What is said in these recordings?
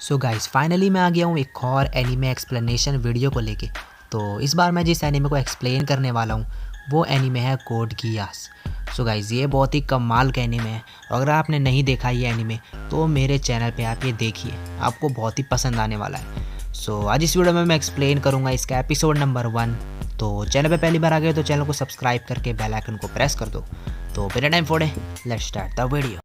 So guys finally मैं आ गया हूँ एक और एनीमे एक्सप्लेनेशन वीडियो को लेके। तो इस बार मैं जिस एनीमे को एक्सप्लेन करने वाला हूँ वो एनीमे है कोड गियास। सो गाइस ये बहुत ही कमाल का एनीमे है। अगर आपने नहीं देखा ये एनीमे तो मेरे चैनल पे आप ये देखिए, आपको बहुत ही पसंद आने वाला है। सो आज इस वीडियो में मैं एक्सप्लेन करूँगा इसका एपिसोड नंबर 1। तो चैनल पे पहली बार आ गए तो चैनल को सब्सक्राइब करके बेल आइकन को प्रेस कर दो। तो बिना टाइम फोड़े let's start the video.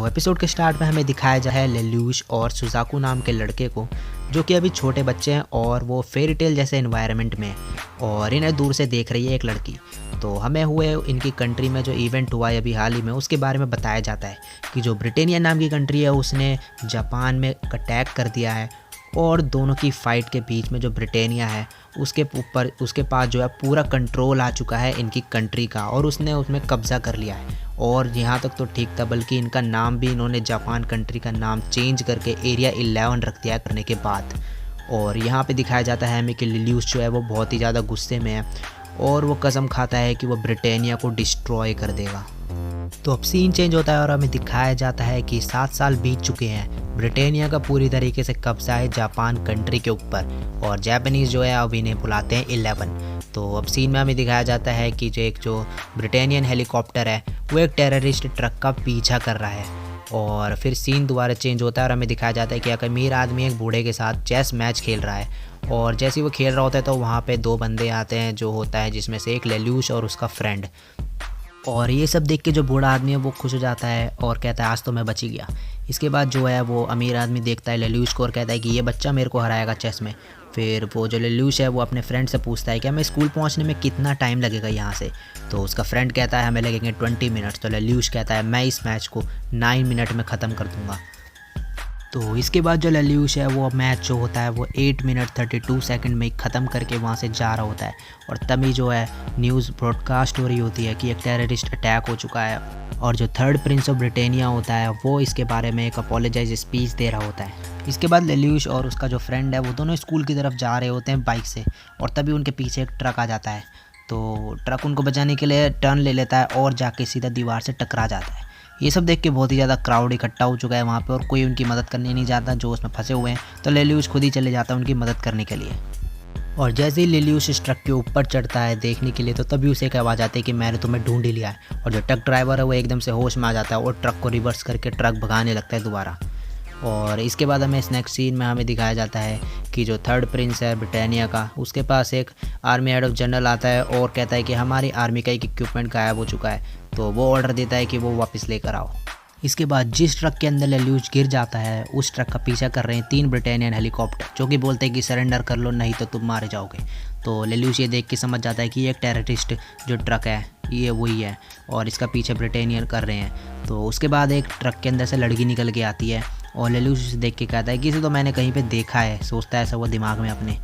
Episode के स्टार्ट में हमें दिखाया जा है लेल्यूश और सुजाकू नाम के लड़के को, जो कि अभी छोटे बच्चे हैं और वो फेरी टेल जैसे एनवायरनमेंट में है और इन्हें दूर से देख रही है एक लड़की। तो हमें हुए इनकी कंट्री में जो इवेंट हुआ है अभी हाल ही में उसके बारे में बताया जाता है कि जो ब्रिटेनिया नाम की कंट्री है उसने जापान में अटैक कर दिया है और दोनों की फ़ाइट के बीच में जो ब्रिटेनिया है उसके पास जो है पूरा कंट्रोल आ चुका है इनकी कंट्री का और उसने उसमें कब्ज़ा कर लिया है। और यहाँ तक तो ठीक था, बल्कि इनका नाम भी इन्होंने जापान कंट्री का नाम चेंज करके एरिया 11 रख दिया करने के बाद। और यहाँ पे दिखाया जाता है हमें कि लेल्यूश जो है वो बहुत ही ज़्यादा गुस्से में है और वो कसम खाता है कि वो ब्रिटेनिया को डिस्ट्रॉय कर देगा। तो अब सीन चेंज होता है और हमें दिखाया जाता है कि 7 साल बीत चुके हैं। ब्रिटेनिया का पूरी तरीके से कब्जा है जापान कंट्री के ऊपर और जापानीज़ जो है अब इन्हें बुलाते हैं 11। तो अब सीन में हमें दिखाया जाता है कि जो ब्रिटेनियन हेलीकॉप्टर है वो एक टेररिस्ट ट्रक का पीछा कर रहा है। और फिर सीन दोबारा चेंज होता है और हमें दिखाया जाता है कि एक अमीर आदमी एक बूढ़े के साथ चेस मैच खेल रहा है। और जैसे ही वो खेल रहा होता है तो वहाँ पे 2 बंदे आते हैं जो होता है जिसमें से एक लेल्यूश और उसका फ्रेंड। और ये सब देख के जो बूढ़ा आदमी है वो खुश हो जाता है और कहता है आज तो मैं बच ही गया। इसके बाद जो है वो अमीर आदमी देखता है लेल्यूश को और कहता है कि ये बच्चा मेरे को हराएगा चेस में। फिर वो जो लेल्यूश है वो अपने फ्रेंड से पूछता है कि हमें स्कूल पहुंचने में कितना टाइम लगेगा यहाँ से। तो उसका फ्रेंड कहता है हमें लगेंगे 20 मिनट्स। तो लेल्यूश कहता है मैं इस मैच को 9 मिनट में ख़त्म कर दूँगा। तो इसके बाद जो लेल्यूश है वो मैच जो होता है वो 8 मिनट 32 सेकंड में ख़त्म करके वहाँ से जा रहा होता है। और तभी जो है न्यूज़ ब्रॉडकास्ट हो रही होती है कि एक टेररिस्ट अटैक हो चुका है और जो थर्ड प्रिंस ऑफ ब्रिटेनिया होता है वो इसके बारे में एक अपोलोजाइज स्पीच दे रहा होता है। इसके बाद लेल्यूश और उसका जो फ्रेंड है वो दोनों स्कूल की तरफ जा रहे होते हैं बाइक से और तभी उनके पीछे एक ट्रक आ जाता है। तो ट्रक उनको बचाने के लिए टर्न ले लेता है और जाके सीधा दीवार से टकरा जाता है। ये सब देख के बहुत ही ज़्यादा क्राउड इकट्ठा हो चुका है वहाँ पे और कोई उनकी मदद करने नहीं जाता जो उसमें फंसे हुए हैं। तो लेल्यूश खुद ही चले जाता है उनकी मदद करने के लिए। और जैसे ही लेल्यूश इस ट्रक के ऊपर चढ़ता है देखने के लिए तो तभी उसे एक आवाज़ आती है कि मैंने तुम्हें ढूंढ ही लिया है। और जो ट्रक ड्राइवर है वो एकदम से होश में आ जाता है और ट्रक को रिवर्स करके ट्रक भगाने लगता है दोबारा। और इसके बाद हमें इस नेक्स्ट सीन में हमें दिखाया जाता है कि जो थर्ड प्रिंस है ब्रिटानिया का उसके पास एक आर्मी हेड ऑफ जनरल आता है और कहता है कि हमारी आर्मी का एक इक्विपमेंट गायब हो चुका है। तो वो ऑर्डर देता है कि वो वापस लेकर आओ। इसके बाद जिस ट्रक के अंदर लेल्यूश गिर जाता है उस ट्रक का पीछा कर रहे हैं 3 ब्रिटेनियन हेलीकॉप्टर जो कि बोलते हैं कि सरेंडर कर लो नहीं तो तुम मारे जाओगे। तो लेल्यूश ये देख के समझ जाता है कि ये एक टेररिस्ट जो ट्रक है ये वही है और इसका पीछे ब्रिटेनियन कर रहे हैं। तो उसके बाद एक ट्रक के अंदर से लड़की निकल के आती है और लेल्यूश उसे देख के कहता है कि इसे तो मैंने कहीं पे देखा है, सोचता है ऐसा वो दिमाग में अपने।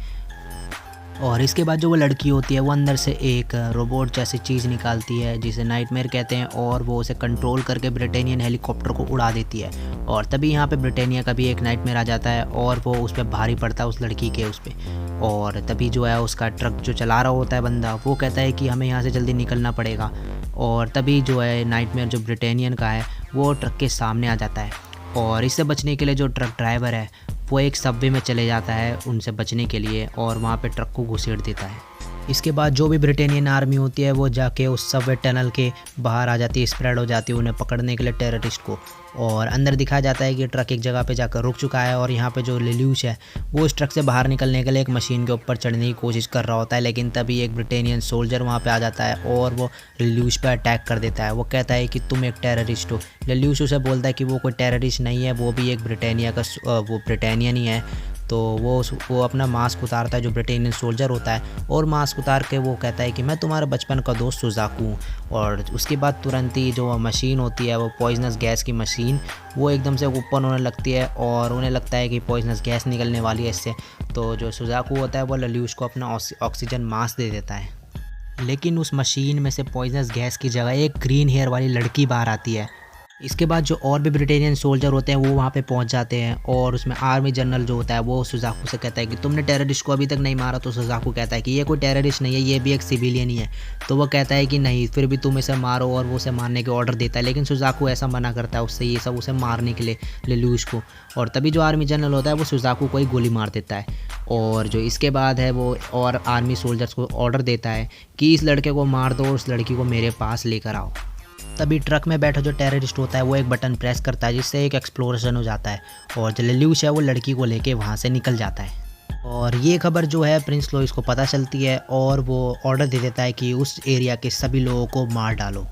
और इसके बाद जो वो लड़की होती है वो अंदर से एक रोबोट जैसी चीज़ निकालती है जिसे नाइटमेयर कहते हैं और वो उसे कंट्रोल करके ब्रिटेनियन हेलीकॉप्टर को उड़ा देती है। और तभी यहाँ पे ब्रिटेनिया का भी एक नाइटमेयर आ जाता है और वो उस पर भारी पड़ता है उस लड़की के उस पर। और तभी जो है उसका ट्रक जो चला रहा होता है बंदा वो कहता है कि हमें यहाँ से जल्दी निकलना पड़ेगा। और तभी जो है नाइटमेयर जो ब्रिटेनियन का है वो ट्रक के सामने आ जाता है और इससे बचने के लिए जो ट्रक ड्राइवर है वो एक सबवे में चले जाता है उनसे बचने के लिए और वहाँ पे ट्रक को घुसेड़ देता है। इसके बाद जो भी ब्रिटेनियन आर्मी होती है वो जाके उस सबवे टनल के बाहर आ जाती है, स्प्रेड हो जाती है उन्हें पकड़ने के लिए टेररिस्ट को। और अंदर दिखाया जाता है कि ट्रक एक जगह पे जाकर रुक चुका है और यहाँ पे जो लेल्यूश है वो इस ट्रक से बाहर निकलने के लिए एक मशीन के ऊपर चढ़ने की कोशिश कर रहा होता है। लेकिन तभी एक ब्रिटेनियन सोल्जर वहाँ पे आ जाता है और वो लेल्यूश पे अटैक कर देता है। वो कहता है कि तुम एक टेररिस्ट हो। लेल्यूश उसे बोलता है कि वो कोई टेररिस्ट नहीं है, वो भी एक ब्रिटानिया का वो ब्रिटानियन ही है। तो वो अपना मास्क उतारता है जो ब्रिटेनियन सोल्जर होता है और मास्क उतार के वो कहता है कि मैं तुम्हारा बचपन का दोस्त सुजाकू हूँ। और उसके बाद तुरंत ही जो मशीन होती है वो पॉइजनस गैस की मशीन वो एकदम से ओपन होने लगती है और उन्हें लगता है कि पॉइजनस गैस निकलने वाली है इससे। तो जो सुजाकू होता है वो लेल्यूश को अपना ऑक्सीजन मास्क दे देता है। लेकिन उस मशीन में से पॉइजनस गैस की जगह एक ग्रीन हेयर वाली लड़की बाहर आती है इसके बाद जो और भी ब्रिटेनियन सोल्जर होते हैं वो वहाँ पे पहुँच जाते हैं और उसमें आर्मी जनरल जो होता है वो सुजाकू से कहता है कि तुमने टेररिस्ट को अभी तक नहीं मारा। तो सुजाकू कहता है कि ये कोई टेररिस्ट नहीं है, ये भी एक सिविलियन ही है। तो वो कहता है कि नहीं, फिर भी तुम इसे मारो, और वो उसे मारने के ऑर्डर देता है। लेकिन सुजाकू ऐसा मना करता है उससे, ये सब उसे मारने के लिए लेल्यूश को। और तभी जो आर्मी जनरल होता है वो सुजाकू को ही गोली मार देता है। और जो इसके बाद है वो और आर्मी सोल्जर्स को ऑर्डर देता है कि इस लड़के को मार दो और उस लड़की को मेरे पास लेकर आओ। तभी ट्रक में बैठा जो टेररिस्ट होता है वो एक बटन प्रेस करता है जिससे एक एक्सप्लोजन हो जाता है और जो लेल्यूश है वो लड़की को लेके वहाँ से निकल जाता है। और ये खबर जो है प्रिंस लोइस को पता चलती है और वो ऑर्डर दे देता है कि उस एरिया के सभी लोगों को मार डालो।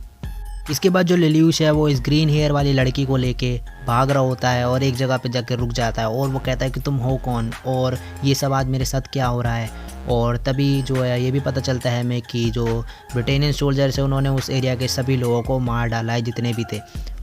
इसके बाद जो लेल्यूश है वो इस ग्रीन हेयर वाली लड़की को लेके भाग रहा होता है और एक जगह पे जाकर रुक जाता है और वो कहता है कि तुम हो कौन और ये सब आज मेरे साथ क्या हो रहा है। और तभी जो है ये भी पता चलता है हमें कि जो ब्रिटेनियन सोल्जर्स है उन्होंने उस एरिया के सभी लोगों को मार डाला है जितने भी थे।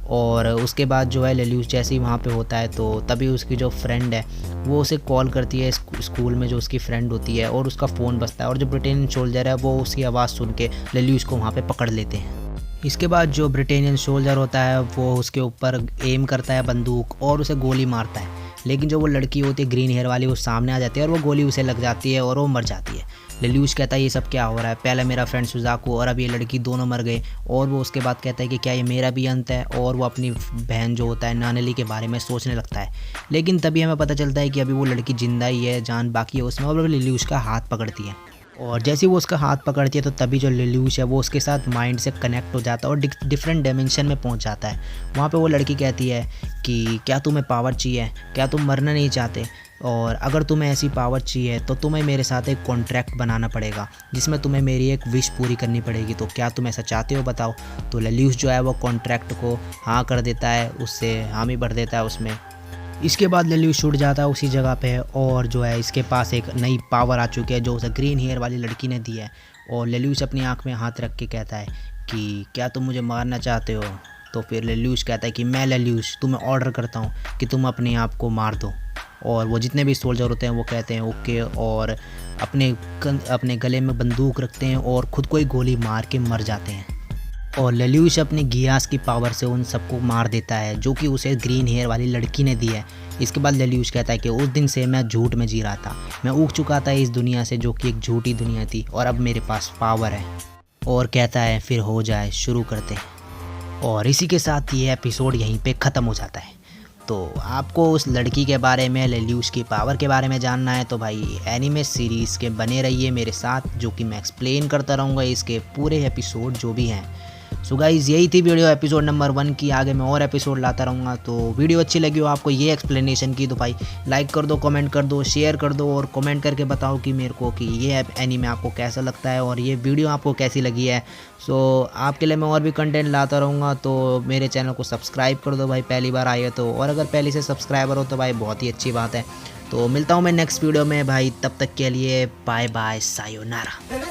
और उसके बाद जो है लेल्यूश जैसे ही वहाँ पे होता है तो तभी उसकी जो फ्रेंड है वो उसे कॉल करती है स्कूल में जो उसकी फ्रेंड होती है और उसका फ़ोन बजता है और जो ब्रिटेनियन सोल्जर है वो उसकी आवाज़ सुन के लेल्यूश को वहाँ पे पकड़ लेते हैं। इसके बाद जो ब्रिटेनियन सोल्जर होता है वो उसके ऊपर एम करता है बंदूक और उसे गोली मारता है। लेकिन जो वो लड़की होती है ग्रीन हेयर वाली वो सामने आ जाती है और वो गोली उसे लग जाती है और वो मर जाती है। लेल्यूश कहता है ये सब क्या हो रहा है, पहले मेरा फ्रेंड सुजाकू और अब ये लड़की दोनों मर गए। और वो उसके बाद कहता है कि क्या ये मेरा भी अंत है, और वो अपनी बहन जो होता है नानेली के बारे में सोचने लगता है। लेकिन तभी हमें पता चलता है कि अभी वो लड़की जिंदा ही है, जान बाकी है उसमें, और वो लेल्यूश का हाथ पकड़ती है। और जैसे ही वो उसका हाथ पकड़ती है तो तभी जो लेल्यूश है वो उसके साथ माइंड से कनेक्ट हो जाता है और डिफरेंट डायमेंशन में पहुंच जाता है। वहाँ पे वो लड़की कहती है कि क्या तुम्हें पावर चाहिए, क्या तुम मरना नहीं चाहते, और अगर तुम्हें ऐसी पावर चाहिए तो तुम्हें मेरे साथ एक कॉन्ट्रैक्ट बनाना पड़ेगा जिसमें तुम्हें मेरी एक विश पूरी करनी पड़ेगी। तो क्या तुम ऐसा चाहते हो, बताओ। तो लेल्यूश जो है वो कॉन्ट्रैक्ट को हाँ कर देता है, उससे हामी भर देता है उसमें। इसके बाद लेल्यूश छूट जाता है उसी जगह पे और जो है इसके पास एक नई पावर आ चुकी है जो उसे ग्रीन हेयर वाली लड़की ने दी है। और लेल्यूश अपनी आंख में हाथ रख के कहता है कि क्या तुम मुझे मारना चाहते हो। तो फिर लेल्यूश कहता है कि मैं लेल्यूश तुम्हें ऑर्डर करता हूँ कि तुम अपने आप को मार दो। और वो जितने भी सोल्जर होते हैं वो कहते हैं ओके, और अपने गले में बंदूक रखते हैं और ख़ुद को ही गोली मार के मर जाते हैं। और लेल्यूश अपनी गियास की पावर से उन सबको मार देता है जो कि उसे ग्रीन हेयर वाली लड़की ने दी है। इसके बाद लेल्यूश कहता है कि उस दिन से मैं झूठ में जी रहा था, मैं उग चुका था इस दुनिया से जो कि एक झूठी दुनिया थी, और अब मेरे पास पावर है। और कहता है फिर हो जाए, शुरू करते हैं। और इसी के साथ ये एपिसोड यहीं पे ख़त्म हो जाता है। तो आपको उस लड़की के बारे में, लेल्यूश की पावर के बारे में जानना है तो भाई एनीमे सीरीज़ के बने रहिए मेरे साथ, जो कि मैं एक्सप्लेन करता रहूँगा इसके पूरे एपिसोड जो भी हैं। सो गाइज़ यही थी वीडियो एपिसोड नंबर 1 की। आगे मैं और एपिसोड लाता रहूँगा। तो वीडियो अच्छी लगी हो आपको ये एक्सप्लेनेशन की तो भाई लाइक कर दो, कमेंट कर दो, शेयर कर दो, और कमेंट करके बताओ कि मेरे को कि ये एनीमे आपको कैसा लगता है और ये वीडियो आपको कैसी लगी है। सो आपके लिए मैं और भी कंटेंट लाता रहूँगा। तो मेरे चैनल को सब्सक्राइब कर दो भाई, पहली बार आए हो तो, और अगर पहले से सब्सक्राइबर हो तो भाई बहुत ही अच्छी बात है। तो मिलता हूँ मैं नेक्स्ट वीडियो में भाई, तब तक के लिए बाय बाय, सायोनारा।